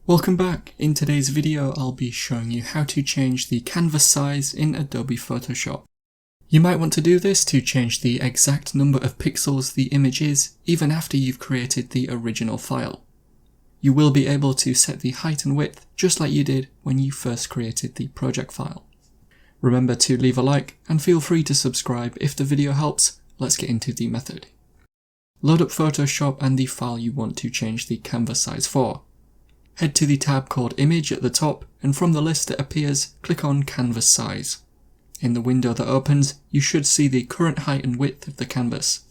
Welcome back. In today's video I'll be showing you how to change the canvas size in Adobe Photoshop. You might want to do this to change the exact number of pixels the image is even after you've created the original file. You will be able to set the height and width just like you did when you first created the project file. Remember to leave a like and feel free to subscribe if the video helps. Let's get into the method. Load up Photoshop and the file you want to change the canvas size for. Head to the tab called Image at the top, and from the list that appears, click on Canvas Size. In the window that opens, you should see the current height and width of the canvas.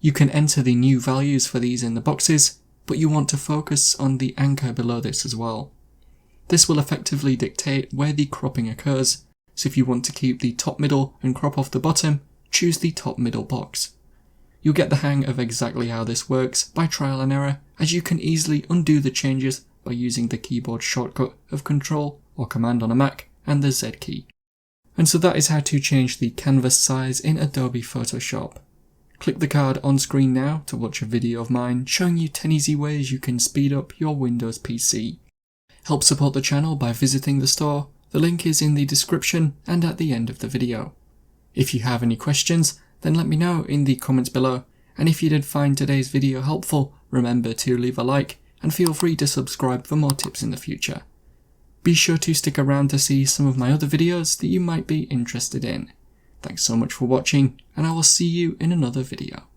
You can enter the new values for these in the boxes, but you want to focus on the anchor below this as well. This will effectively dictate where the cropping occurs, so if you want to keep the top middle and crop off the bottom, choose the top middle box. You'll get the hang of exactly how this works by trial and error, as you can easily undo the changes by using the keyboard shortcut of Control or Command on a Mac and the Z key. And so that is how to change the canvas size in Adobe Photoshop. Click the card on screen now to watch a video of mine showing you 10 easy ways you can speed up your Windows PC. Help support the channel by visiting the store. The link is in the description and at the end of the video. If you have any questions, then let me know in the comments below, and if you did find today's video helpful, remember to leave a like and feel free to subscribe for more tips in the future. Be sure to stick around to see some of my other videos that you might be interested in. Thanks so much for watching, and I will see you in another video.